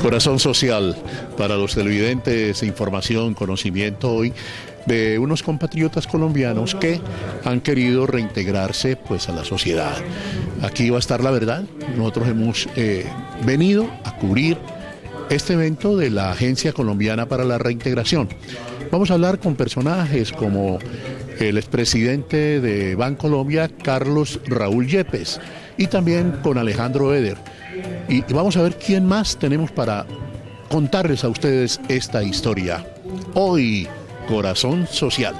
Corazón Social, para los televidentes, información, conocimiento hoy de unos compatriotas colombianos que han querido reintegrarse pues a la sociedad. Aquí va a estar la verdad. Nosotros hemos venido a cubrir este evento de la Agencia Colombiana para la Reintegración. Vamos a hablar con personajes como el expresidente de Bancolombia, Carlos Raúl Yepes, y también con Alejandro Eder. Y vamos a ver quién más tenemos para contarles a ustedes esta historia. Hoy, Corazón Social.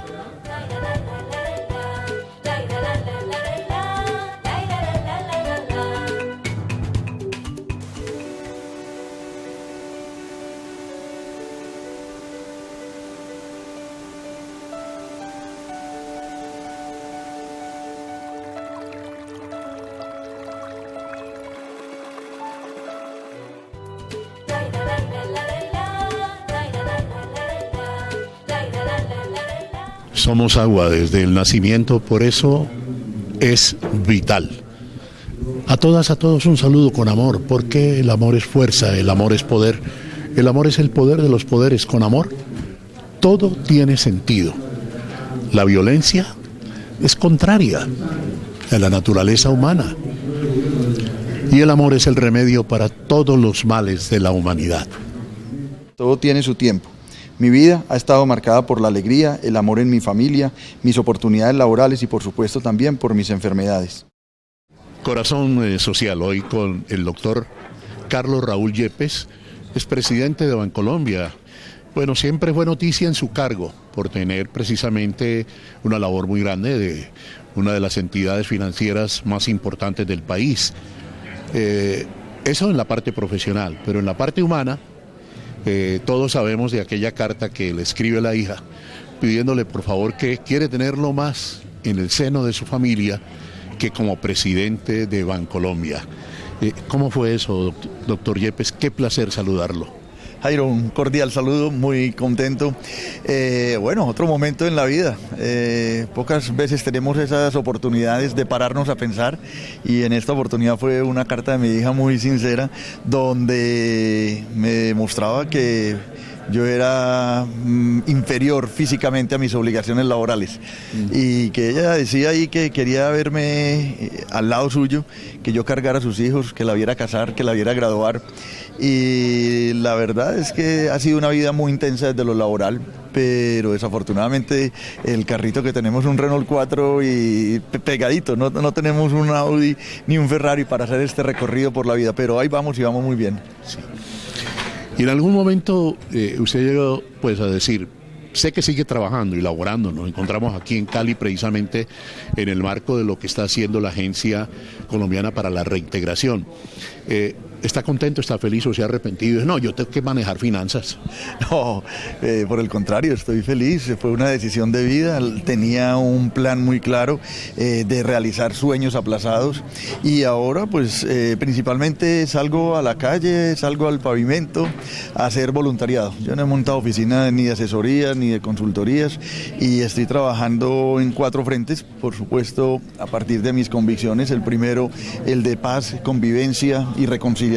Somos agua desde el nacimiento, por eso es vital. A todas, a todos un saludo con amor, porque el amor es fuerza, el amor es poder, el amor es el poder de los poderes. Con amor todo tiene sentido. La violencia es contraria a la naturaleza humana y el amor es el remedio para todos los males de la humanidad. Todo tiene su tiempo. Mi vida ha estado marcada por la alegría, el amor en mi familia, mis oportunidades laborales y por supuesto también por mis enfermedades. Corazón Social, hoy con el doctor Carlos Raúl Yepes, expresidente de Bancolombia. Bueno, siempre fue noticia en su cargo por tener precisamente una labor muy grande de una de las entidades financieras más importantes del país. Eso en la parte profesional, pero en la parte humana, todos sabemos de aquella carta que le escribe la hija pidiéndole por favor que quiere tenerlo más en el seno de su familia que como presidente de Bancolombia. ¿Cómo fue eso, doctor Yepes? Qué placer saludarlo. Jairo, un cordial saludo, muy contento. Bueno, otro momento en la vida. Pocas veces tenemos esas oportunidades de pararnos a pensar y en esta oportunidad fue una carta de mi hija muy sincera donde me demostraba que yo era inferior físicamente a mis obligaciones laborales y que ella decía ahí que quería verme al lado suyo, que yo cargara a sus hijos, que la viera casar, que la viera graduar, y la verdad es que ha sido una vida muy intensa desde lo laboral, pero desafortunadamente el carrito que tenemos es un Renault 4 y pegadito, no tenemos un Audi ni un Ferrari para hacer este recorrido por la vida, pero ahí vamos y vamos muy bien. Sí. Y en algún momento usted llegó pues a decir, sé que sigue trabajando y laborando, nos encontramos aquí en Cali precisamente en el marco de lo que está haciendo la Agencia Colombiana para la Reintegración. ¿Está contento, está feliz o se ha arrepentido? No, yo tengo que manejar finanzas. No, por el contrario, estoy feliz. Fue una decisión de vida. Tenía un plan muy claro de realizar sueños aplazados y ahora pues principalmente salgo a la calle, salgo al pavimento a hacer voluntariado. Yo no he montado oficina ni de asesorías ni de consultorías y estoy trabajando en 4 frentes, por supuesto, a partir de mis convicciones. El primero, el de paz, convivencia y reconciliación.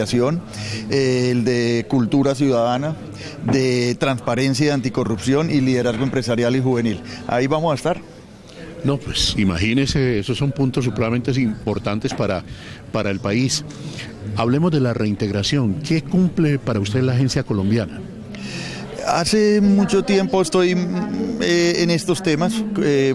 El de cultura ciudadana, de transparencia y anticorrupción y liderazgo empresarial y juvenil. Ahí vamos a estar. No, pues imagínese, esos son puntos supremamente importantes para el país. Hablemos de la reintegración. ¿Qué cumple para usted la Agencia Colombiana? Hace mucho tiempo estoy en estos temas,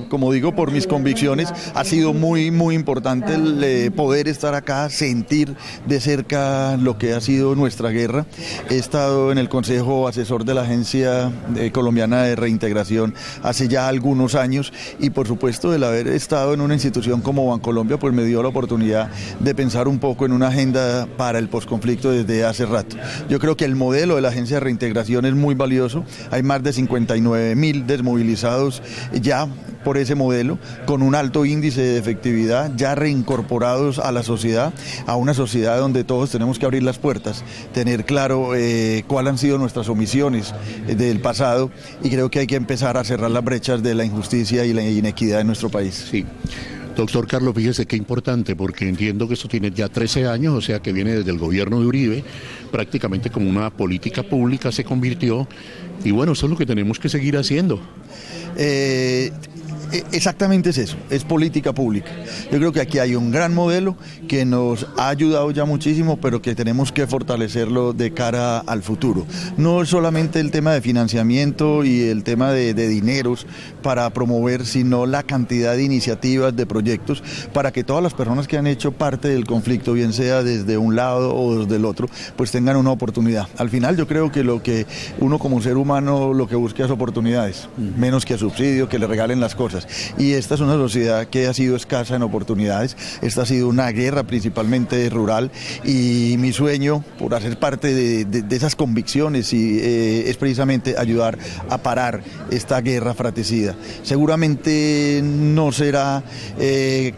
como digo, por mis convicciones. Ha sido muy importante el poder estar acá, sentir de cerca lo que ha sido nuestra guerra. He estado en el Consejo Asesor de la Agencia Colombiana de Reintegración hace ya algunos años y por supuesto el haber estado en una institución como Bancolombia pues me dio la oportunidad de pensar un poco en una agenda para el posconflicto desde hace rato. Yo creo que el modelo de la Agencia de Reintegración es muy valioso. Hay más de 59.000 desmovilizados ya por ese modelo, con un alto índice de efectividad, ya reincorporados a la sociedad, a una sociedad donde todos tenemos que abrir las puertas, tener claro cuáles han sido nuestras omisiones del pasado y creo que hay que empezar a cerrar las brechas de la injusticia y la inequidad en nuestro país. Sí. Doctor Carlos, fíjese qué importante, porque entiendo que esto tiene ya 13 años, o sea que viene desde el gobierno de Uribe, prácticamente como una política pública se convirtió, y bueno, eso es lo que tenemos que seguir haciendo. Exactamente es eso, es política pública. Yo creo que aquí hay un gran modelo que nos ha ayudado ya muchísimo, pero que tenemos que fortalecerlo de cara al futuro. No es solamente el tema de financiamiento y el tema de dineros para promover, sino la cantidad de iniciativas, de proyectos, para que todas las personas que han hecho parte del conflicto, bien sea desde un lado o desde el otro, pues tengan una oportunidad. Al final yo creo que lo que uno como ser humano lo que busca es oportunidades, menos que subsidio, que le regalen las cosas. Y esta es una sociedad que ha sido escasa en oportunidades, esta ha sido una guerra principalmente rural, y mi sueño por hacer parte de esas convicciones es precisamente ayudar a parar esta guerra fratricida. Seguramente no será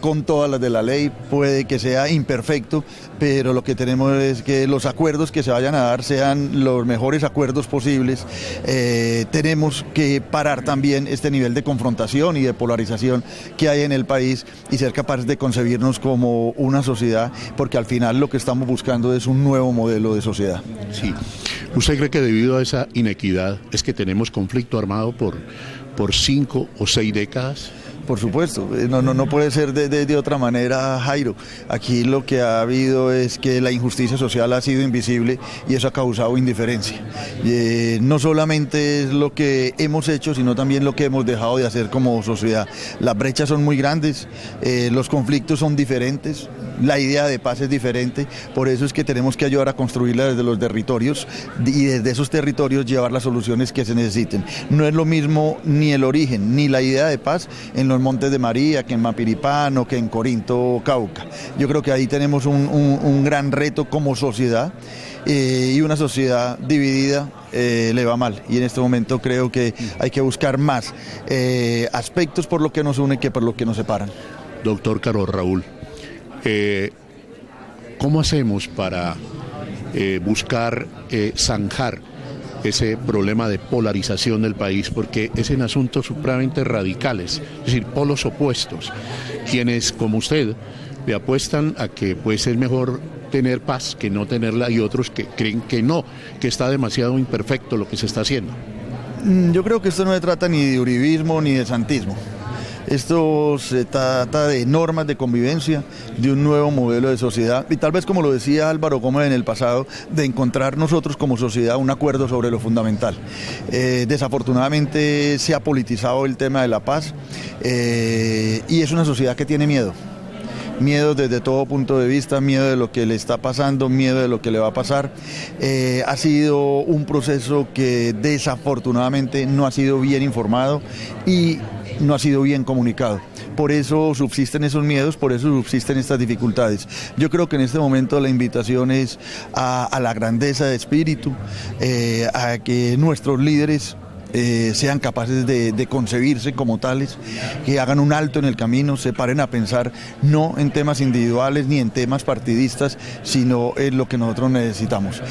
con todas las de la ley, puede que sea imperfecto, pero lo que tenemos es que los acuerdos que se vayan a dar sean los mejores acuerdos posibles. Tenemos que parar también este nivel de confrontación y de polarización que hay en el país y ser capaces de concebirnos como una sociedad, porque al final lo que estamos buscando es un nuevo modelo de sociedad. Sí. ¿Usted cree que debido a esa inequidad es que tenemos conflicto armado por 5 o 6 décadas? Por supuesto, no puede ser de otra manera, Jairo. Aquí lo que ha habido es que la injusticia social ha sido invisible y eso ha causado indiferencia. No solamente es lo que hemos hecho, sino también lo que hemos dejado de hacer como sociedad. Las brechas son muy grandes, los conflictos son diferentes, la idea de paz es diferente, por eso es que tenemos que ayudar a construirla desde los territorios y desde esos territorios llevar las soluciones que se necesiten. No es lo mismo ni el origen, ni la idea de paz en los Montes de María, que en Mapiripán o que en Corinto, Cauca. Yo creo que ahí tenemos un gran reto como sociedad, y una sociedad dividida le va mal, y en este momento creo que hay que buscar más aspectos por lo que nos une que por lo que nos separan. Doctor Carlos Raúl, ¿cómo hacemos para buscar zanjar ese problema de polarización del país? Porque es en asuntos supremamente radicales, es decir, polos opuestos, quienes como usted le apuestan a que pues es mejor tener paz que no tenerla, y otros que creen que no, que está demasiado imperfecto lo que se está haciendo. Yo creo que esto no se trata ni de uribismo ni de santismo. Esto se trata de normas de convivencia, de un nuevo modelo de sociedad, y tal vez, como lo decía Álvaro Gómez en el pasado, de encontrar nosotros como sociedad un acuerdo sobre lo fundamental. Desafortunadamente se ha politizado el tema de la paz, y es una sociedad que tiene miedo. Miedo desde todo punto de vista, miedo de lo que le está pasando, miedo de lo que le va a pasar. Ha sido un proceso que desafortunadamente no ha sido bien informado y no ha sido bien comunicado. Por eso subsisten esos miedos, por eso subsisten estas dificultades. Yo creo que en este momento la invitación es a la grandeza de espíritu, a que nuestros líderes sean capaces de concebirse como tales, que hagan un alto en el camino, se paren a pensar no en temas individuales ni en temas partidistas, sino en lo que nosotros necesitamos.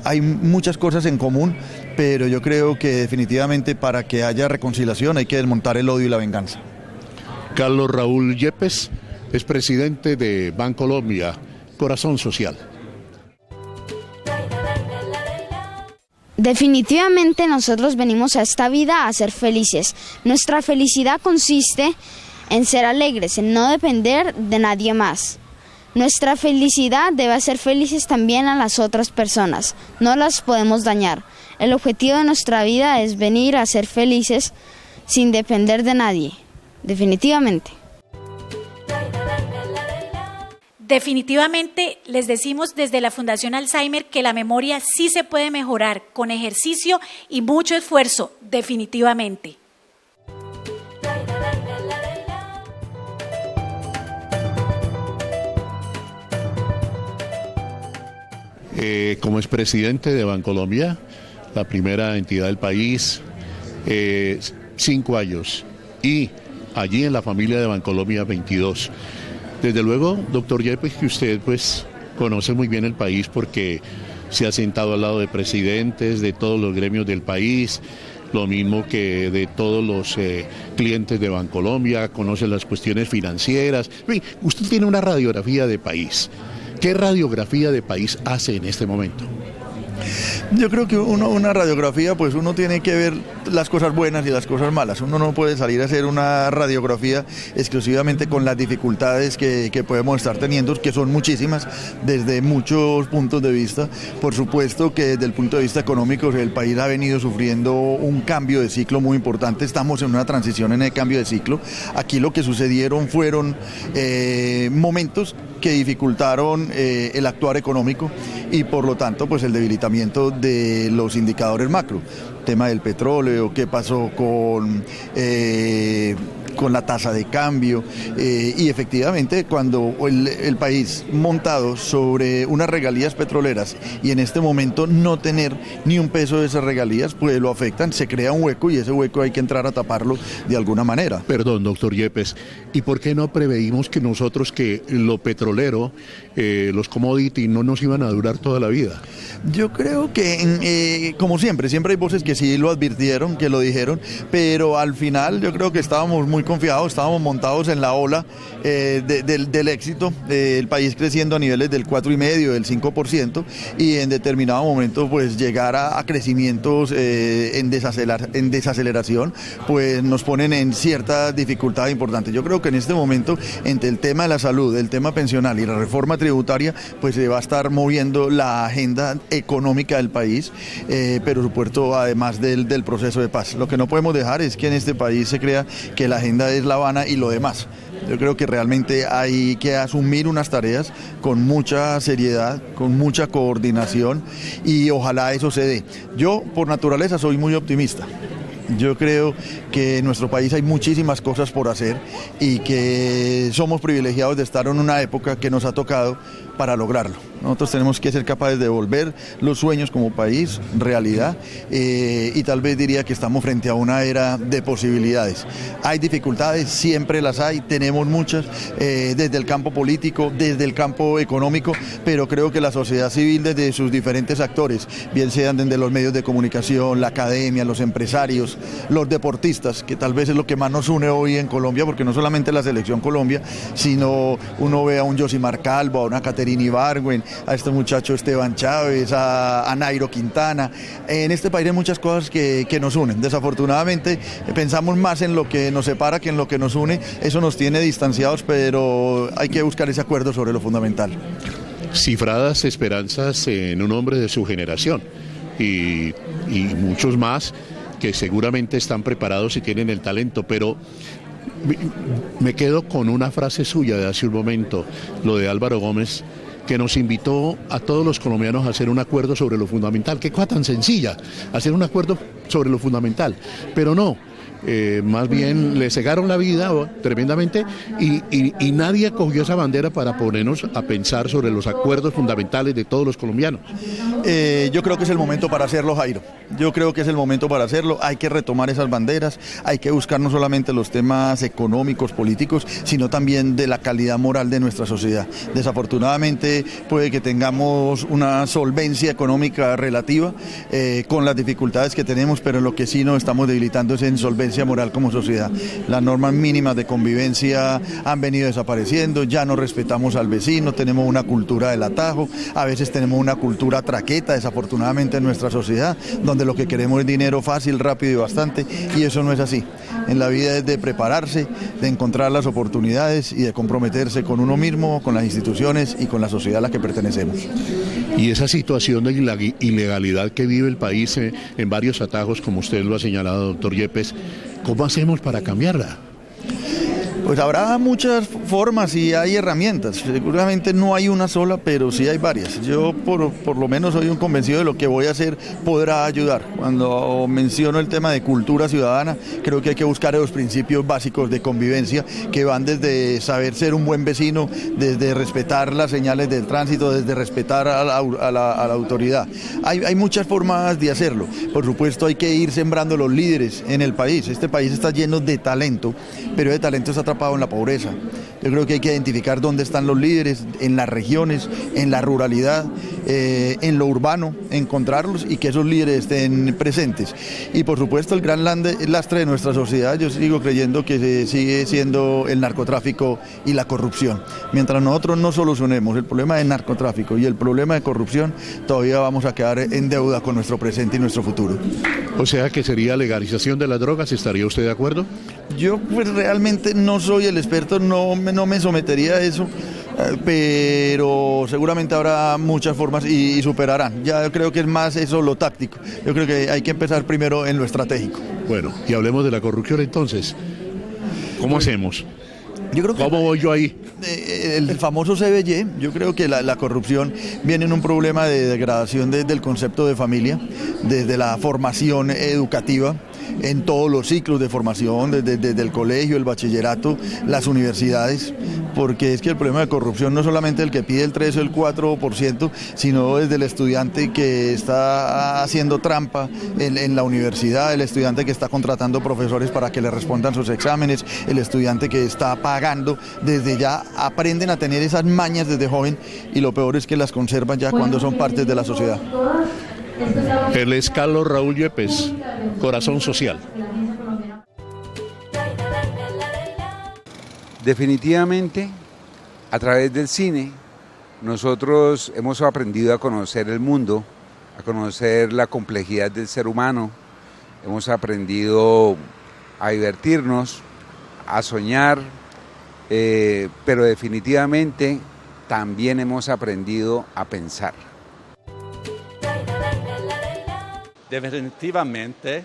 Hay muchas cosas en común, pero yo creo que definitivamente para que haya reconciliación hay que desmontar el odio y la venganza. Carlos Raúl Yepes es presidente de Bancolombia, Corazón Social. Definitivamente nosotros venimos a esta vida a ser felices. Nuestra felicidad consiste en ser alegres, en no depender de nadie más. Nuestra felicidad debe hacer felices también a las otras personas, no las podemos dañar. El objetivo de nuestra vida es venir a ser felices sin depender de nadie, definitivamente. Definitivamente les decimos desde la Fundación Alzheimer que la memoria sí se puede mejorar con ejercicio y mucho esfuerzo, definitivamente. Como expresidente de Bancolombia, la primera entidad del país, 5 años, y allí en la familia de Bancolombia 22. Desde luego, doctor Yepes, que usted pues conoce muy bien el país porque se ha sentado al lado de presidentes de todos los gremios del país, lo mismo que de todos los clientes de Bancolombia, conoce las cuestiones financieras. Usted tiene una radiografía de país. ¿Qué radiografía de país hace en este momento? Yo creo que una radiografía, pues uno tiene que ver las cosas buenas y las cosas malas. Uno no puede salir a hacer una radiografía exclusivamente con las dificultades que podemos estar teniendo, que son muchísimas, desde muchos puntos de vista. Por supuesto que desde el punto de vista económico el país ha venido sufriendo un cambio de ciclo muy importante. Estamos en una transición en el cambio de ciclo. Aquí lo que sucedieron fueron momentos que dificultaron el actuar económico y por lo tanto pues el debilitamiento de los indicadores macro. Tema del petróleo, qué pasó con la tasa de cambio y efectivamente cuando el país montado sobre unas regalías petroleras y en este momento no tener ni un peso de esas regalías, pues lo afectan, se crea un hueco y ese hueco hay que entrar a taparlo de alguna manera. Perdón, doctor Yepes, ¿y por qué no preveímos que nosotros que lo petrolero, los commodities no nos iban a durar toda la vida? Yo creo que como siempre hay voces que sí lo advirtieron, que lo dijeron, pero al final yo creo que estábamos muy confiados, estábamos montados en la ola del éxito, el país creciendo a niveles del 4,5%, del 5%, y en determinado momento pues llegar a crecimientos en desaceleración, pues nos ponen en cierta dificultad importante. Yo creo que en este momento, entre el tema de la salud, el tema pensional y la reforma tributaria, pues se va a estar moviendo la agenda económica del país, pero supuesto además del proceso de paz. Lo que no podemos dejar es que en este país se crea que la agenda es La Habana y lo demás. Yo creo que realmente hay que asumir unas tareas con mucha seriedad, con mucha coordinación y ojalá eso se dé. Yo por naturaleza soy muy optimista. Yo creo que en nuestro país hay muchísimas cosas por hacer y que somos privilegiados de estar en una época que nos ha tocado para lograrlo. Nosotros tenemos que ser capaces de volver los sueños como país realidad y tal vez diría que estamos frente a una era de posibilidades. Hay dificultades, siempre las hay, tenemos muchas, desde el campo político, desde el campo económico, pero creo que la sociedad civil desde sus diferentes actores, bien sean desde los medios de comunicación, la academia, los empresarios, los deportistas, que tal vez es lo que más nos une hoy en Colombia, porque no solamente la selección Colombia, sino uno ve a un Yosimar Calvo, a una Caterina Ibargüen, a este muchacho Esteban Chávez, a Nairo Quintana. En este país hay muchas cosas que nos unen. Desafortunadamente pensamos más en lo que nos separa que en lo que nos une. Eso nos tiene distanciados, pero hay que buscar ese acuerdo sobre lo fundamental. Cifradas esperanzas en un hombre de su generación y muchos más que seguramente están preparados y tienen el talento, pero me quedo con una frase suya de hace un momento, lo de Álvaro Gómez, que nos invitó a todos los colombianos a hacer un acuerdo sobre lo fundamental. Qué cosa tan sencilla, hacer un acuerdo sobre lo fundamental, pero no. Más bien le cegaron la vida tremendamente y nadie cogió esa bandera para ponernos a pensar sobre los acuerdos fundamentales de todos los colombianos. Yo creo que es el momento para hacerlo, Jairo. Yo creo que es el momento para hacerlo. Hay que retomar esas banderas, hay que buscar no solamente los temas económicos, políticos, sino también de la calidad moral de nuestra sociedad. Desafortunadamente puede que tengamos una solvencia económica relativa con las dificultades que tenemos, pero lo que sí nos estamos debilitando es en solvencia moral como sociedad. Las normas mínimas de convivencia han venido desapareciendo, ya no respetamos al vecino, tenemos una cultura del atajo, a veces tenemos una cultura traqueta, desafortunadamente en nuestra sociedad, donde lo que queremos es dinero fácil, rápido y bastante, y eso no es así. En la vida es de prepararse, de encontrar las oportunidades y de comprometerse con uno mismo, con las instituciones y con la sociedad a la que pertenecemos. Y esa situación de ilegalidad que vive el país en varios atajos, como usted lo ha señalado, doctor Yepes, ¿cómo hacemos para cambiarla? Pues habrá muchas formas y hay herramientas. Seguramente no hay una sola, pero sí hay varias. Yo por lo menos soy un convencido de lo que voy a hacer podrá ayudar. Cuando menciono el tema de cultura ciudadana, creo que hay que buscar los principios básicos de convivencia que van desde saber ser un buen vecino, desde respetar las señales del tránsito, desde respetar a la autoridad. Hay muchas formas de hacerlo. Por supuesto hay que ir sembrando los líderes en el país. Este país está lleno de talento, pero de talento está atrapado en la pobreza. Yo creo que hay que identificar dónde están los líderes, en las regiones, en la ruralidad, en lo urbano, encontrarlos y que esos líderes estén presentes. Y por supuesto el gran lastre de nuestra sociedad, yo sigo creyendo que sigue siendo el narcotráfico y la corrupción. Mientras nosotros no solucionemos el problema del narcotráfico y el problema de corrupción, todavía vamos a quedar en deuda con nuestro presente y nuestro futuro. O sea que sería legalización de las drogas, ¿estaría usted de acuerdo? Yo pues realmente no soy el experto, no me sometería a eso, pero seguramente habrá muchas formas y superarán. Ya creo que es más eso lo táctico. Yo creo que hay que empezar primero en lo estratégico. Bueno, y hablemos de la corrupción entonces. ¿Cómo hacemos? Yo creo que ¿Cómo voy yo ahí? El famoso CBY, yo creo que la corrupción viene en un problema de degradación del concepto de familia, desde la formación educativa, en todos los ciclos de formación, desde el colegio, el bachillerato, las universidades, porque es que el problema de corrupción no es solamente el que pide el 3 o el 4%, sino desde el estudiante que está haciendo trampa en la universidad, el estudiante que está contratando profesores para que le respondan sus exámenes, el estudiante que está pagando, desde ya aprenden a tener esas mañas desde joven y lo peor es que las conservan ya cuando son partes de la sociedad. Él es Carlos Raúl Yepes, Corazón Social. Definitivamente, a través del cine, nosotros hemos aprendido a conocer el mundo, a conocer la complejidad del ser humano, hemos aprendido a divertirnos, a soñar, pero definitivamente también hemos aprendido a pensar. Definitivamente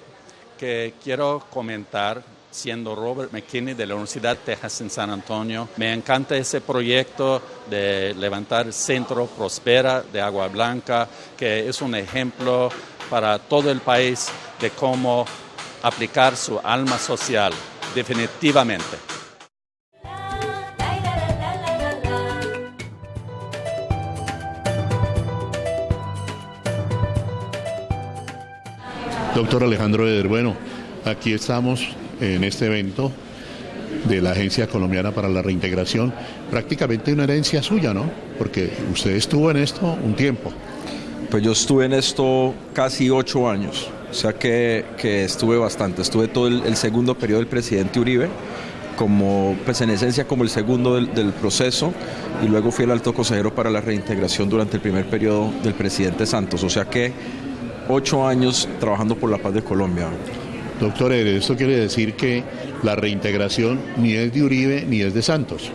que quiero comentar, siendo Robert McKinney de la Universidad de Texas en San Antonio, me encanta ese proyecto de levantar el Centro Prospera de Agua Blanca, que es un ejemplo para todo el país de cómo aplicar su alma social, definitivamente. Doctor Alejandro Eder, bueno, aquí estamos en este evento de la Agencia Colombiana para la Reintegración, prácticamente una herencia suya, ¿no? Porque usted estuvo en esto un tiempo. Pues yo estuve en esto casi 8 años, o sea que estuve bastante, estuve todo el segundo periodo del presidente Uribe, como, pues en esencia como el segundo del proceso, y luego fui el alto consejero para la reintegración durante el primer periodo del presidente Santos, o sea que 8 años trabajando por la paz de Colombia. Doctor Eder, esto quiere decir que la reintegración ni es de Uribe ni es de Santos.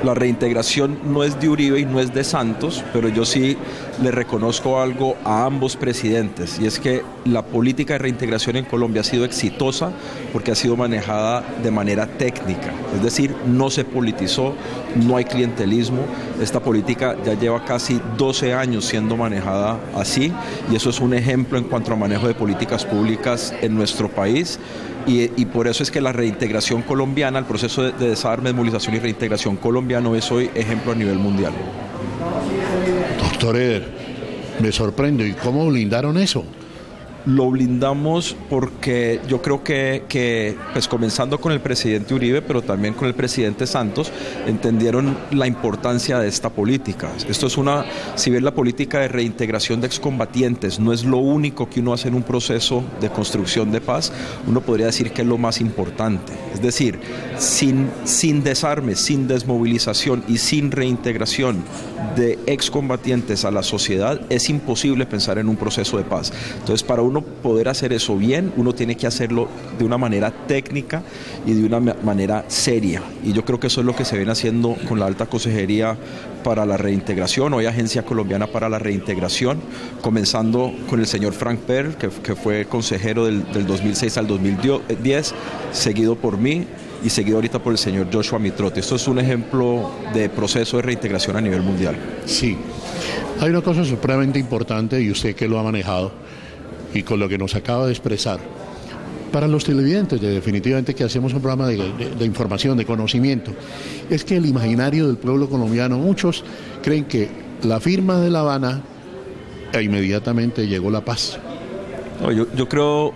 La reintegración no es de Uribe y no es de Santos, pero yo sí le reconozco algo a ambos presidentes, y es que la política de reintegración en Colombia ha sido exitosa porque ha sido manejada de manera técnica, es decir, no se politizó, no hay clientelismo. Esta política ya lleva casi 12 años siendo manejada así, y eso es un ejemplo en cuanto a manejo de políticas públicas en nuestro país. Y por eso es que la reintegración colombiana, el proceso de desarme, desmovilización y reintegración colombiano es hoy ejemplo a nivel mundial. Doctor Eder, me sorprende. ¿Y cómo blindaron eso? Lo blindamos porque yo creo que pues comenzando con el presidente Uribe, pero también con el presidente Santos, entendieron la importancia de esta política. Esto es si bien la política de reintegración de excombatientes no es lo único que uno hace en un proceso de construcción de paz, uno podría decir que es lo más importante. Es decir, sin desarme, sin desmovilización y sin reintegración de excombatientes a la sociedad, es imposible pensar en un proceso de paz. Entonces, para uno poder hacer eso bien, uno tiene que hacerlo de una manera técnica y de una manera seria. Y yo creo que eso es lo que se viene haciendo con la Alta Consejería para la Reintegración, hoy Agencia Colombiana para la Reintegración, comenzando con el señor Frank Perl, que fue consejero del 2006 al 2010, seguido por mí y seguido ahorita por el señor Joshua Mitrotti. Esto es un ejemplo de proceso de reintegración a nivel mundial. Sí, hay una cosa supremamente importante, y usted que lo ha manejado, y con lo que nos acaba de expresar, para los televidentes, definitivamente que hacemos un programa de información, de conocimiento, es que el imaginario del pueblo colombiano, muchos creen que la firma de La Habana e inmediatamente llegó la paz. No, yo creo,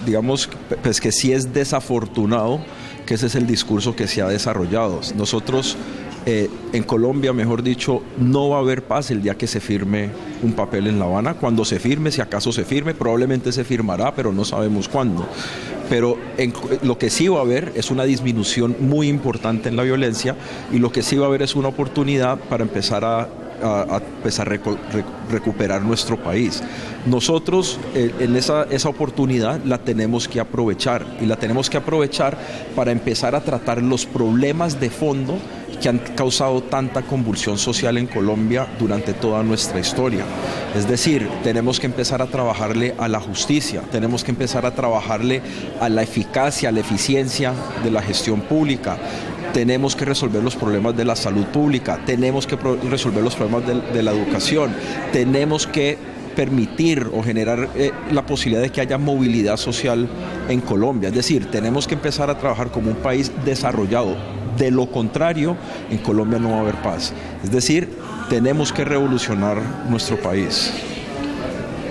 digamos, pues que sí es desafortunado que ese es el discurso que se ha desarrollado. Nosotros en Colombia, mejor dicho, no va a haber paz el día que se firme un papel en La Habana. Cuando se firme, si acaso se firme, probablemente se firmará, pero no sabemos cuándo. Pero lo que sí va a haber es una disminución muy importante en la violencia, y lo que sí va a haber es una oportunidad para empezar a recuperar nuestro país. Nosotros en esa oportunidad la tenemos que aprovechar, y la tenemos que aprovechar para empezar a tratar los problemas de fondo que han causado tanta convulsión social en Colombia durante toda nuestra historia. Es decir, tenemos que empezar a trabajarle a la justicia, tenemos que empezar a trabajarle a la eficacia, a la eficiencia de la gestión pública. Tenemos que resolver los problemas de la salud pública, tenemos que resolver los problemas de la educación, tenemos que permitir o generar la posibilidad de que haya movilidad social en Colombia. Es decir, tenemos que empezar a trabajar como un país desarrollado. De lo contrario, en Colombia no va a haber paz. Es decir, tenemos que revolucionar nuestro país.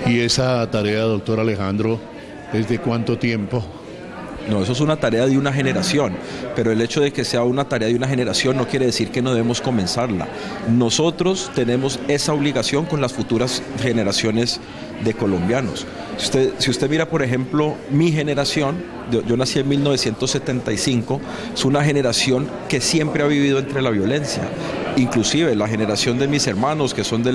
¿Y esa tarea, doctor Alejandro, es de cuánto tiempo? No, eso es una tarea de una generación, pero el hecho de que sea una tarea de una generación no quiere decir que no debemos comenzarla. Nosotros tenemos esa obligación con las futuras generaciones de colombianos. Si usted mira, por ejemplo, mi generación, yo nací en 1975, es una generación que siempre ha vivido entre la violencia. Inclusive la generación de mis hermanos, que son de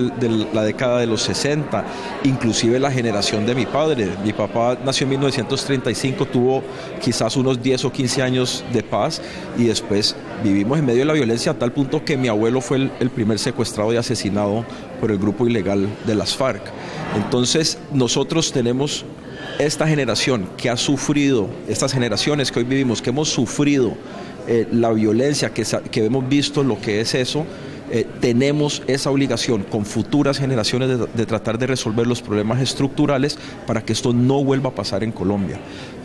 la década de los 60, inclusive la generación de mi padre. Mi papá nació en 1935, tuvo quizás unos 10 o 15 años de paz, y después vivimos en medio de la violencia a tal punto que mi abuelo fue el primer secuestrado y asesinado por el grupo ilegal de las FARC. Entonces nosotros tenemos esta generación que ha sufrido, estas generaciones que hoy vivimos, que hemos sufrido la violencia, que hemos visto lo que es eso. Tenemos esa obligación con futuras generaciones de tratar de resolver los problemas estructurales para que esto no vuelva a pasar en Colombia.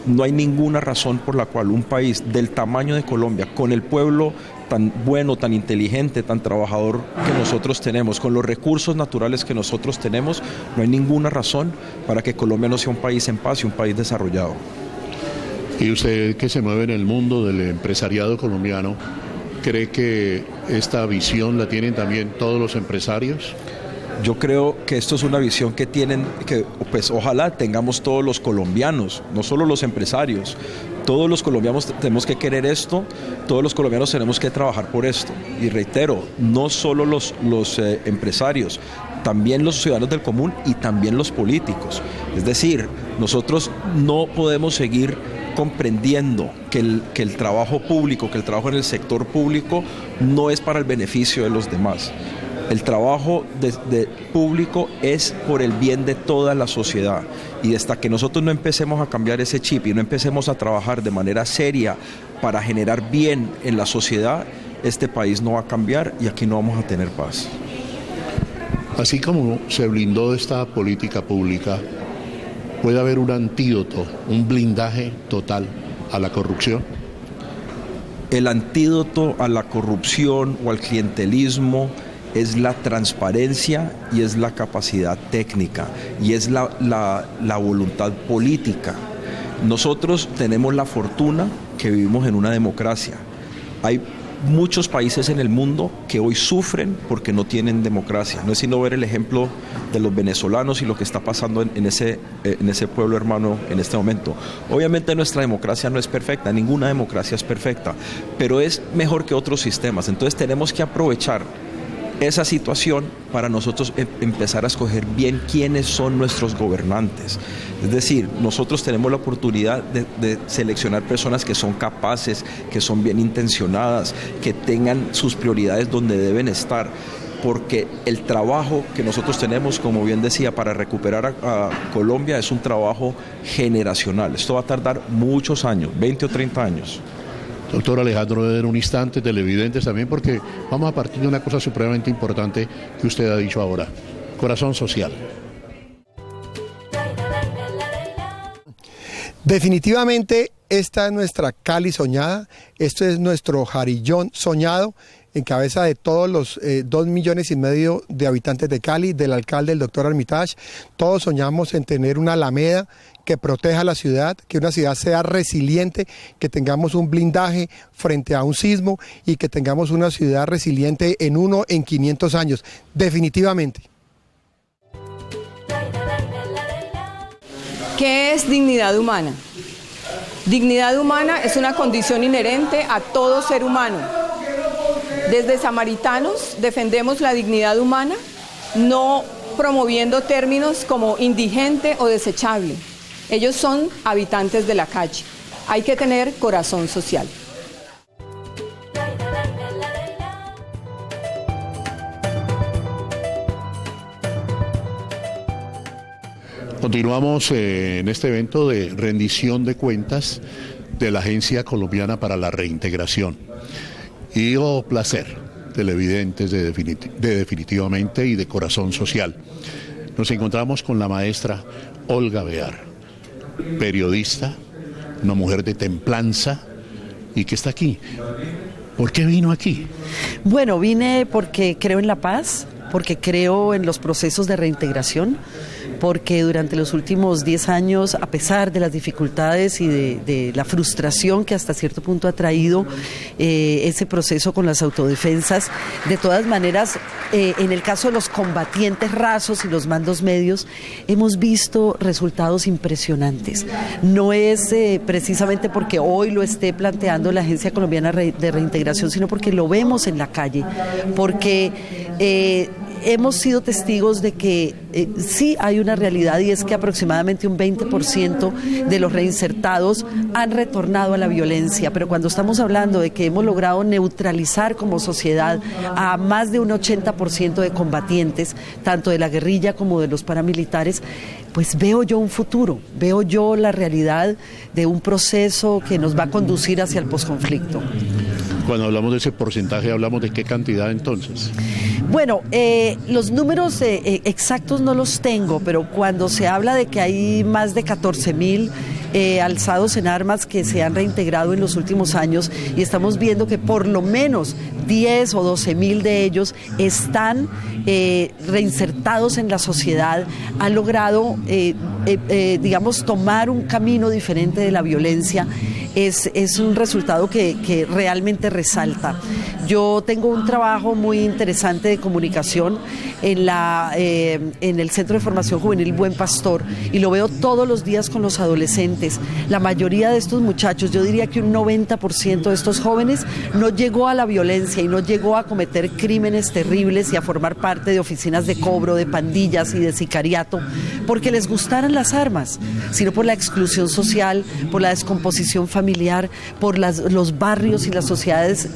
No hay ninguna razón por la cual un país del tamaño de Colombia, con el pueblo tan bueno, tan inteligente, tan trabajador que nosotros tenemos, con los recursos naturales que nosotros tenemos, no hay ninguna razón para que Colombia no sea un país en paz y un país desarrollado. Y usted, que se mueve en el mundo del empresariado colombiano, ¿cree que esta visión la tienen también todos los empresarios? Yo creo que esto es una visión que tienen, que pues ojalá tengamos todos los colombianos, no solo los empresarios. Todos los colombianos tenemos que querer esto, todos los colombianos tenemos que trabajar por esto. Y reitero, no solo los empresarios, también los ciudadanos del común y también los políticos. Es decir, nosotros no podemos seguir comprendiendo que el trabajo público, que el trabajo en el sector público no es para el beneficio de los demás. El trabajo público es por el bien de toda la sociedad, y hasta que nosotros no empecemos a cambiar ese chip y no empecemos a trabajar de manera seria para generar bien en la sociedad, este país no va a cambiar y aquí no vamos a tener paz. Así como se blindó esta política pública, ¿puede haber un antídoto, un blindaje total a la corrupción? El antídoto a la corrupción o al clientelismo es la transparencia y es la capacidad técnica y es la voluntad política. Nosotros tenemos la fortuna que vivimos en una democracia. Hay muchos países en el mundo que hoy sufren porque no tienen democracia. No es sino ver el ejemplo de los venezolanos y lo que está pasando en ese pueblo hermano en este momento. Obviamente nuestra democracia no es perfecta, ninguna democracia es perfecta, pero es mejor que otros sistemas. Entonces tenemos que aprovechar esa situación para nosotros empezar a escoger bien quiénes son nuestros gobernantes. Es decir, nosotros tenemos la oportunidad de seleccionar personas que son capaces, que son bien intencionadas, que tengan sus prioridades donde deben estar, porque el trabajo que nosotros tenemos, como bien decía, para recuperar a Colombia es un trabajo generacional. Esto va a tardar muchos años, 20 o 30 años. Doctor Alejandro, en un instante, televidentes también, porque vamos a partir de una cosa supremamente importante que usted ha dicho ahora: corazón social. Definitivamente esta es nuestra Cali soñada, esto es nuestro Jarillón soñado, en cabeza de todos los 2,5 millones de habitantes de Cali, del alcalde, el doctor Armitage. Todos soñamos en tener una Alameda que proteja la ciudad, que una ciudad sea resiliente, que tengamos un blindaje frente a un sismo y que tengamos una ciudad resiliente en 500 años, definitivamente. ¿Qué es dignidad humana? Dignidad humana es una condición inherente a todo ser humano. Desde Samaritanos defendemos la dignidad humana, no promoviendo términos como indigente o desechable. Ellos son habitantes de la calle. Hay que tener corazón social. Continuamos en este evento de rendición de cuentas de la Agencia Colombiana para la Reintegración. Y placer, televidentes de Definitivamente y de Corazón Social. Nos encontramos con la maestra Olga Bear, periodista, una mujer de templanza y que está aquí. ¿Por qué vino aquí? Bueno, vine porque creo en la paz, porque creo en los procesos de reintegración, porque durante los últimos 10 años, a pesar de las dificultades y de la frustración que hasta cierto punto ha traído ese proceso con las autodefensas, de todas maneras, en el caso de los combatientes rasos y los mandos medios, hemos visto resultados impresionantes. No es precisamente porque hoy lo esté planteando la Agencia Colombiana de Reintegración, sino porque lo vemos en la calle, porque hemos sido testigos de que sí hay una realidad, y es que aproximadamente un 20% de los reinsertados han retornado a la violencia, pero cuando estamos hablando de que hemos logrado neutralizar como sociedad a más de un 80% de combatientes, tanto de la guerrilla como de los paramilitares, pues veo yo un futuro, veo yo la realidad de un proceso que nos va a conducir hacia el posconflicto. Cuando hablamos de ese porcentaje, ¿hablamos de qué cantidad entonces? Bueno, los números exactos no los tengo, pero cuando se habla de que hay más de 14,000 alzados en armas que se han reintegrado en los últimos años, y estamos viendo que por lo menos 10 o 12,000 de ellos están reinsertados en la sociedad, han logrado, digamos, tomar un camino diferente de la violencia, es un resultado que realmente resalta. Yo tengo un trabajo muy interesante de comunicación en el Centro de Formación Juvenil Buen Pastor, y lo veo todos los días con los adolescentes. La mayoría de estos muchachos, yo diría que un 90% de estos jóvenes no llegó a la violencia y no llegó a cometer crímenes terribles y a formar parte de oficinas de cobro, de pandillas y de sicariato porque les gustaran las armas, sino por la exclusión social, por la descomposición familiar, por los barrios y las sociedades,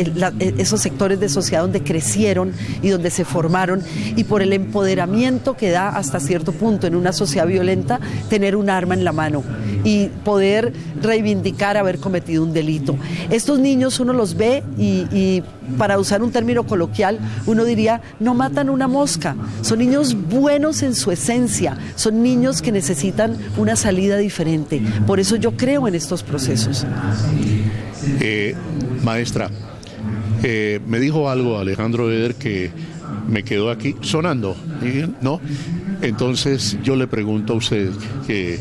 esos sectores de sociedad donde crecieron y donde se formaron, y por el empoderamiento que da hasta cierto punto en una sociedad violenta tener un arma en la mano y poder reivindicar haber cometido un delito. Estos niños uno los ve y para usar un término coloquial, uno diría, no matan una mosca. Son niños buenos en su esencia, son niños que necesitan una salida diferente. Por eso yo creo en estos procesos. Maestra, me dijo algo Alejandro Eder que me quedó aquí sonando, ¿no? Entonces yo le pregunto a usted, que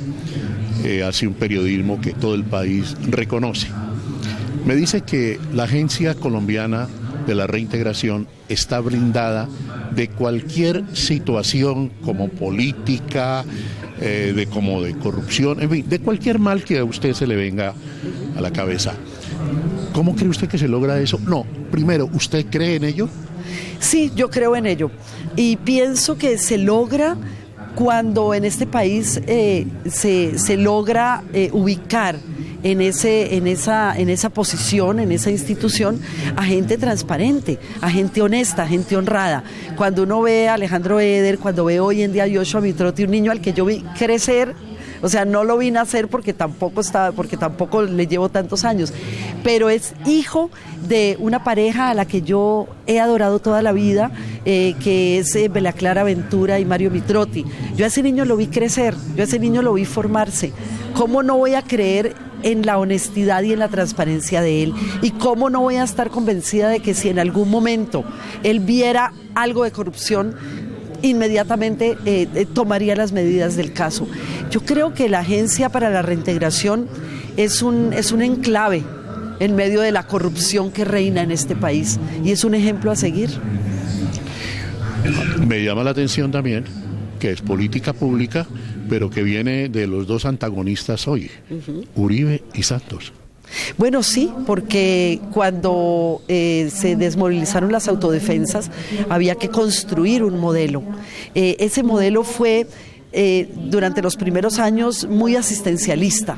hace un periodismo que todo el país reconoce. Me dice que la Agencia Colombiana de la Reintegración está blindada de cualquier situación como política, de corrupción, en fin, de cualquier mal que a usted se le venga a la cabeza. ¿Cómo cree usted que se logra eso? No, primero, ¿usted cree en ello? Sí, yo creo en ello, y pienso que se logra cuando en este país se logra ubicar en esa posición, en esa institución, a gente transparente, a gente honesta, a gente honrada. Cuando uno ve a Alejandro Eder, cuando ve hoy en día a Yoshua Mitrotti, un niño al que yo vi crecer, o sea, no lo vi nacer porque tampoco le llevo tantos años, pero es hijo de una pareja a la que yo he adorado toda la vida, que es Bela Clara Ventura y Mario Mitrotti. Yo a ese niño lo vi crecer, yo a ese niño lo vi formarse. ¿Cómo no voy a creer en la honestidad y en la transparencia de él? ¿Y cómo no voy a estar convencida de que si en algún momento él viera algo de corrupción, inmediatamente tomaría las medidas del caso. Yo creo que la Agencia para la Reintegración es un enclave en medio de la corrupción que reina en este país y es un ejemplo a seguir. Me llama la atención también que es política pública, pero que viene de los dos antagonistas hoy, Uribe y Santos. Bueno, sí, porque cuando se desmovilizaron las autodefensas había que construir un modelo. Ese modelo fue durante los primeros años muy asistencialista.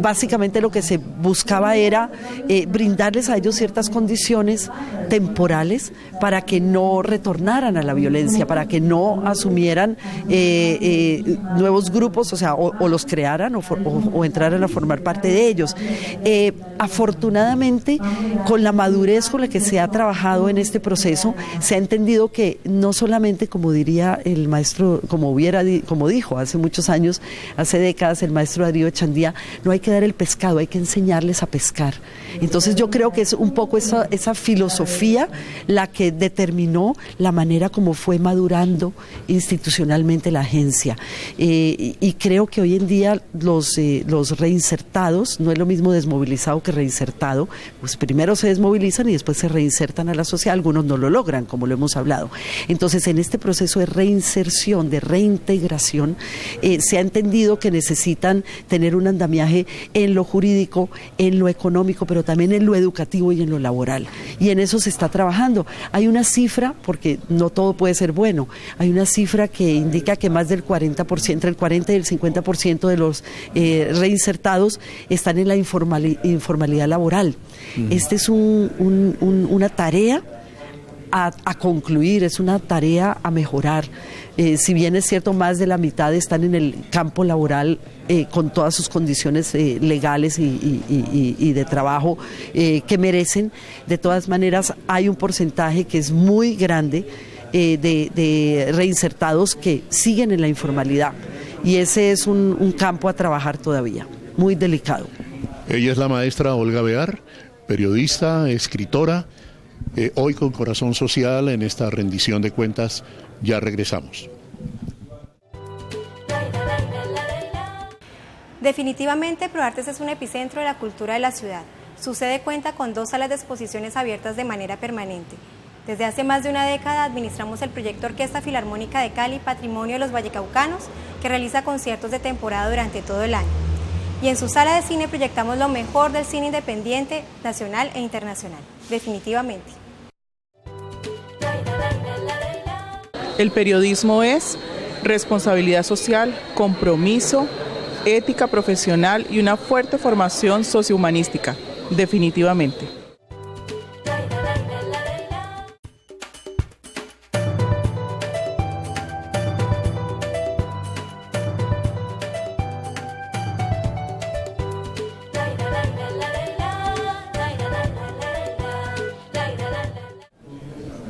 Básicamente lo que se buscaba era brindarles a ellos ciertas condiciones temporales para que no retornaran a la violencia, para que no asumieran nuevos grupos, o sea, o los crearan o entraran a formar parte de ellos. Afortunadamente, con la madurez con la que se ha trabajado en este proceso, se ha entendido que no solamente, como diría el maestro, como dijo hace muchos años, hace décadas, el maestro Darío Echandía, no hay que dar el pescado, hay que enseñarles a pescar. Entonces yo creo que es un poco esa filosofía la que determinó la manera como fue madurando institucionalmente la agencia. Y creo que hoy en día los reinsertados, no es lo mismo desmovilizado que reinsertado, pues primero se desmovilizan y después se reinsertan a la sociedad, algunos no lo logran, como lo hemos hablado. Entonces en este proceso de reinserción, de reintegración, se ha entendido que necesitan tener un andamiaje en lo jurídico, en lo económico, pero también en lo educativo y en lo laboral. Y en eso se está trabajando. Hay una cifra, porque no todo puede ser bueno, hay una cifra que indica que más del 40%, entre el 40 y el 50% de los reinsertados están en la informalidad laboral. Esta es una tarea a concluir, es una tarea a mejorar. Si bien es cierto, más de la mitad están en el campo laboral con todas sus condiciones legales y de trabajo que merecen, de todas maneras hay un porcentaje que es muy grande de reinsertados que siguen en la informalidad y ese es un campo a trabajar todavía, muy delicado. Ella es la maestra Olga Bear, periodista, escritora. Hoy con Corazón Social en esta rendición de cuentas. Ya regresamos. Definitivamente ProArtes es un epicentro de la cultura de la ciudad. Su sede cuenta con 2 salas de exposiciones abiertas de manera permanente. Desde hace más de una década administramos el proyecto Orquesta Filarmónica de Cali, Patrimonio de los Vallecaucanos, que realiza conciertos de temporada durante todo el año. Y en su sala de cine proyectamos lo mejor del cine independiente, nacional e internacional. Definitivamente. El periodismo es responsabilidad social, compromiso, ética profesional y una fuerte formación sociohumanística. Definitivamente.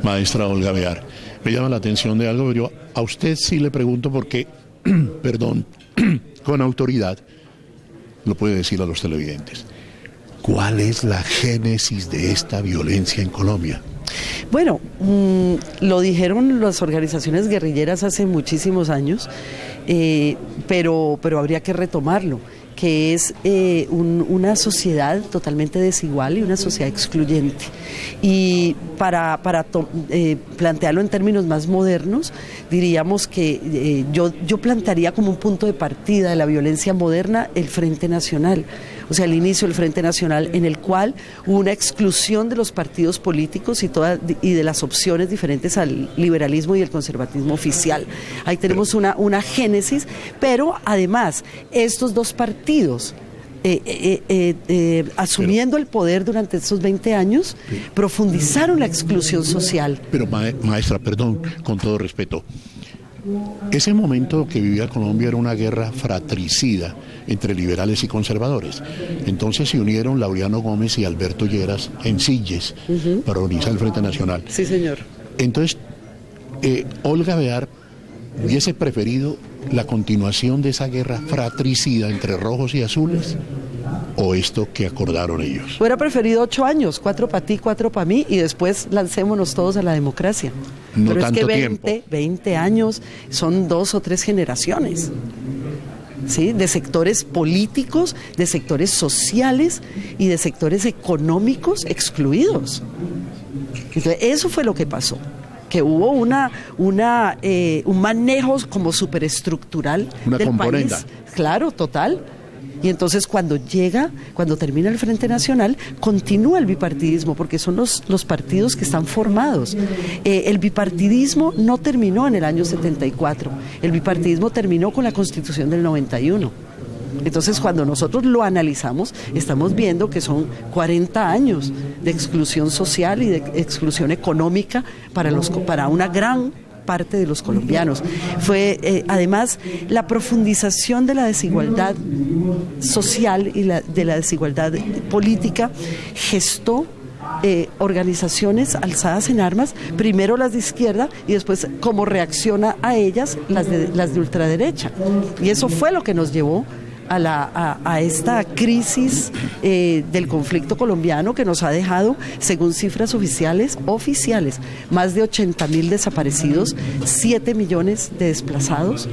Maestra Olga Bear, me llama la atención de algo, pero yo a usted sí le pregunto porque, perdón, con autoridad, lo puede decir a los televidentes. ¿Cuál es la génesis de esta violencia en Colombia? Bueno, lo dijeron las organizaciones guerrilleras hace muchísimos años, pero habría que retomarlo, que es una sociedad totalmente desigual y una sociedad excluyente. Y para plantearlo en términos más modernos, diríamos que yo plantearía como un punto de partida de la violencia moderna el Frente Nacional, o sea, el inicio del Frente Nacional, en el cual hubo una exclusión de los partidos políticos y de las opciones diferentes al liberalismo y el conservatismo oficial. Ahí tenemos una génesis, pero además estos dos partidos asumiendo el poder durante estos 20 años, profundizaron la exclusión social. Pero maestra, perdón, con todo respeto, ese momento que vivía Colombia era una guerra fratricida entre liberales y conservadores. Entonces se unieron Laureano Gómez y Alberto Lleras en silles para organizar el Frente Nacional. Sí, señor. Entonces, Olga Bear hubiese preferido la continuación de esa guerra fratricida entre rojos y azules. o esto que acordaron ellos? Hubiera preferido 8 años, 4 para ti, 4 para mí, y después lancémonos todos a la democracia. No Pero tanto es que tiempo. 20 años son 2 o 3 generaciones, ¿sí? De sectores políticos, de sectores sociales y de sectores económicos excluidos. Entonces, eso fue lo que pasó, que hubo un manejo como superestructural Una del componenda. país. Claro, total. Y entonces cuando termina el Frente Nacional, continúa el bipartidismo, porque son los partidos que están formados. El bipartidismo no terminó en el año 74, el bipartidismo terminó con la Constitución del 91. Entonces, cuando nosotros lo analizamos, estamos viendo que son 40 años de exclusión social y de exclusión económica para una gran parte de los colombianos. Fue además la profundización de la desigualdad social y de la desigualdad política gestó organizaciones alzadas en armas, primero las de izquierda y después como reacciona a ellas las de ultraderecha. Y eso fue lo que nos llevó a esta crisis del conflicto colombiano, que nos ha dejado, según cifras oficiales, más de 80.000 desaparecidos, 7 millones de desplazados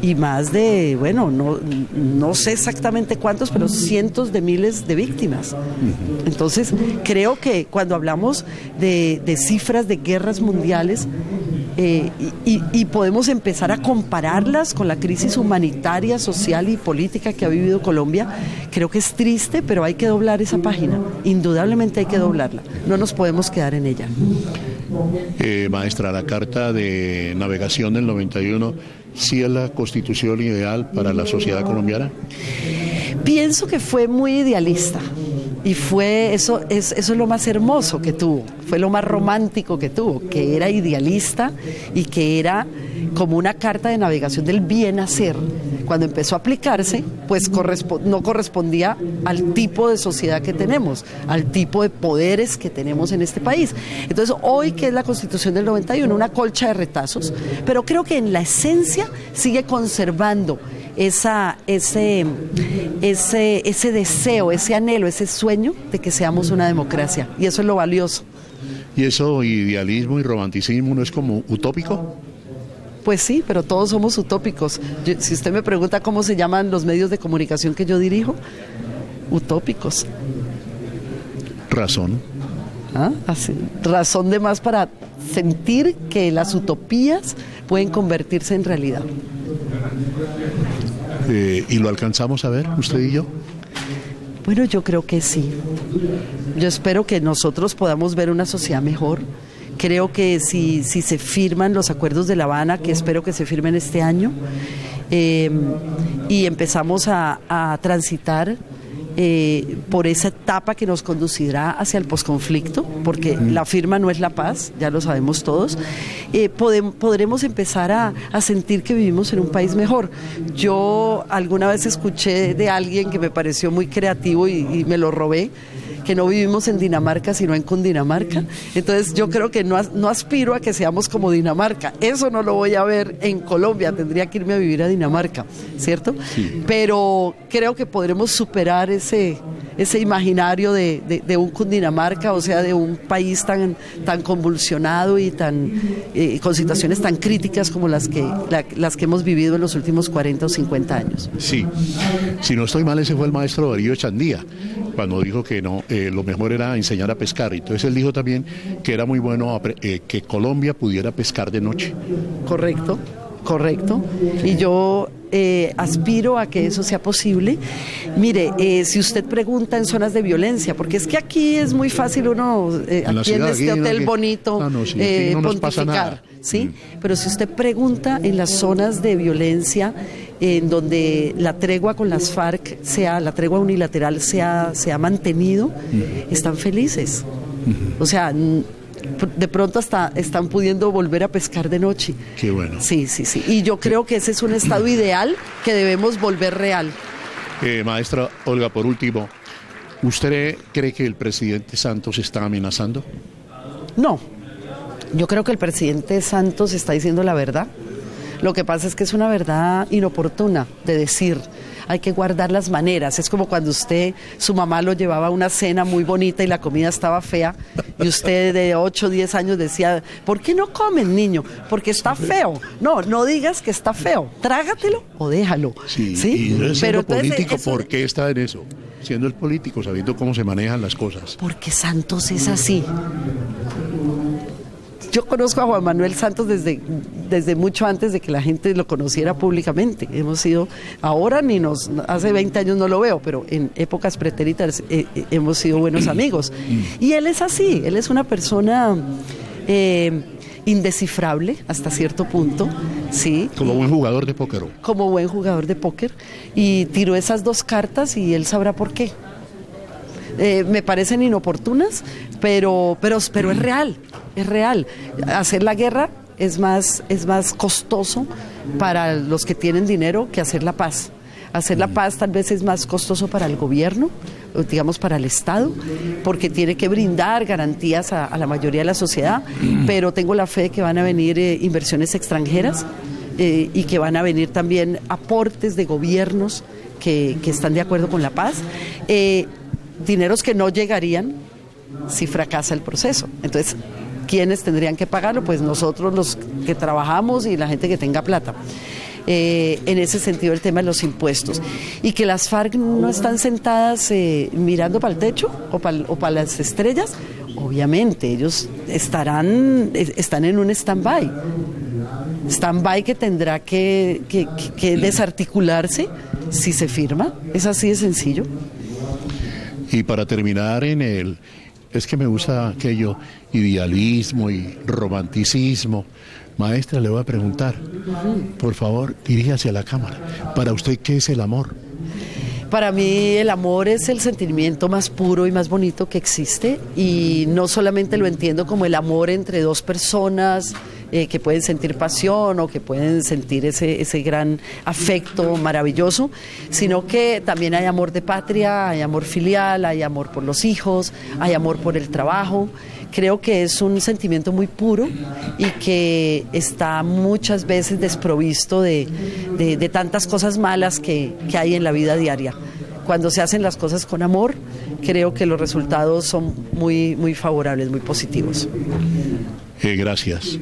y más de, no sé exactamente cuántos, pero cientos de miles de víctimas. Entonces, creo que cuando hablamos de cifras de guerras mundiales, y podemos empezar a compararlas con la crisis humanitaria, social y política que ha vivido Colombia, creo que es triste, pero hay que doblar esa página, indudablemente hay que doblarla, no nos podemos quedar en ella. Maestra, la Carta de Navegación del 91, ¿sí es la constitución ideal para la sociedad colombiana? Pienso que fue muy idealista. Y eso es lo más hermoso que tuvo, fue lo más romántico que tuvo, que era idealista y que era como una carta de navegación del bien hacer. Cuando empezó a aplicarse, pues no correspondía al tipo de sociedad que tenemos, al tipo de poderes que tenemos en este país. Entonces, hoy, que es la Constitución del 91, una colcha de retazos, pero creo que en la esencia sigue conservando ese deseo, ese anhelo, ese sueño de que seamos una democracia, y eso es lo valioso. ¿Y eso, idealismo y romanticismo, no es como utópico? Pues sí, pero todos somos utópicos. Si usted me pregunta cómo se llaman los medios de comunicación que yo dirijo, utópicos. ¿Razón? Así, razón de más para sentir que las utopías pueden convertirse en realidad. ¿Y lo alcanzamos a ver, usted y yo? Bueno, yo creo que sí. Yo espero que nosotros podamos ver una sociedad mejor. Creo que si se firman los acuerdos de La Habana, que espero que se firmen este año, y empezamos a transitar por esa etapa que nos conducirá hacia el posconflicto, porque la firma no es la paz, ya lo sabemos todos, podremos empezar a sentir que vivimos en un país mejor. Yo alguna vez escuché de alguien que me pareció muy creativo y me lo robé, que no vivimos en Dinamarca sino en Cundinamarca. Entonces yo creo que no aspiro a que seamos como Dinamarca, eso no lo voy a ver en Colombia, tendría que irme a vivir a Dinamarca, ¿cierto? Sí. Pero creo que podremos superar ese imaginario de un Cundinamarca, o sea, de un país tan convulsionado y con situaciones tan críticas como las que hemos vivido en los últimos 40 o 50 años. Sí, si no estoy mal, ese fue el maestro Darío Chandía, cuando dijo que no, lo mejor era enseñar a pescar. Entonces él dijo también que era muy bueno que Colombia pudiera pescar de noche. Correcto. Y yo aspiro a que eso sea posible. Mire, si usted pregunta en zonas de violencia, porque es que aquí es muy fácil uno, aquí en este hotel bonito, pontificar, ¿sí? Pero si usted pregunta en las zonas de violencia, en donde la tregua con las FARC, la tregua unilateral se ha mantenido, están felices. O sea, de pronto hasta están pudiendo volver a pescar de noche. Qué bueno. Sí. Y yo creo que ese es un estado ideal que debemos volver real. Maestra Olga, por último, ¿usted cree que el presidente Santos está amenazando? No. Yo creo que el presidente Santos está diciendo la verdad. Lo que pasa es que es una verdad inoportuna de decir. Hay que guardar las maneras. Es como cuando su mamá lo llevaba a una cena muy bonita y la comida estaba fea, y usted de 8 o 10 años decía, ¿por qué no comen, niño? Porque está feo. No digas que está feo, trágatelo o déjalo. Sí, ¿sí? Y siendo político, eso, ¿por qué está en eso? Siendo el político, sabiendo cómo se manejan las cosas. Porque Santos es así. Yo conozco a Juan Manuel Santos desde mucho antes de que la gente lo conociera públicamente. Hace 20 años no lo veo, pero en épocas pretéritas hemos sido buenos amigos. Y él es así, él es una persona indescifrable hasta cierto punto, ¿sí? Como buen jugador de póker. Como buen jugador de póker, y tiró esas 2 cartas y él sabrá por qué. Me parecen inoportunas, pero es real, es real. Hacer la guerra es más costoso para los que tienen dinero que hacer la paz. Hacer la paz tal vez es más costoso para el gobierno, digamos para el Estado, porque tiene que brindar garantías a la mayoría de la sociedad, pero tengo la fe de que van a venir inversiones extranjeras y que van a venir también aportes de gobiernos que están de acuerdo con la paz. Dineros que no llegarían si fracasa el proceso. Entonces, ¿quiénes tendrían que pagarlo? Pues nosotros, los que trabajamos, y la gente que tenga plata. En ese sentido, el tema de los impuestos. Y que las FARC no están sentadas mirando para el techo o para las estrellas. Obviamente, ellos están en un stand-by. Stand-by que tendrá que desarticularse si se firma. Es así de sencillo. Y para terminar es que me gusta aquello, idealismo y romanticismo. Maestra, le voy a preguntar, por favor, diríjase a la cámara. ¿Para usted qué es el amor? Para mí el amor es el sentimiento más puro y más bonito que existe, y no solamente lo entiendo como el amor entre 2 personas que pueden sentir pasión o que pueden sentir ese gran afecto maravilloso, sino que también hay amor de patria, hay amor filial, hay amor por los hijos, hay amor por el trabajo. Creo que es un sentimiento muy puro y que está muchas veces desprovisto de tantas cosas malas que hay en la vida diaria. Cuando se hacen las cosas con amor, creo que los resultados son muy, muy favorables, muy positivos. Gracias.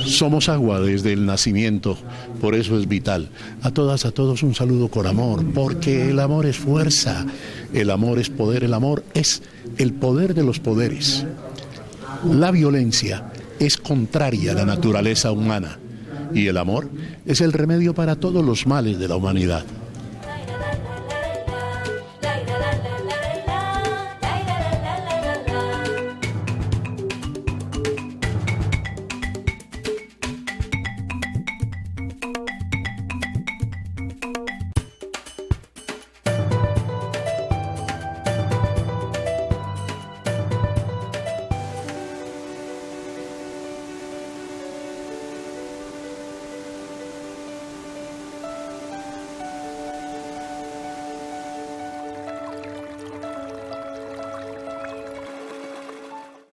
Somos agua desde el nacimiento, por eso es vital. A todas, a todos un saludo con amor, porque el amor es fuerza, el amor es poder, el amor es el poder de los poderes. La violencia es contraria a la naturaleza humana y el amor es el remedio para todos los males de la humanidad.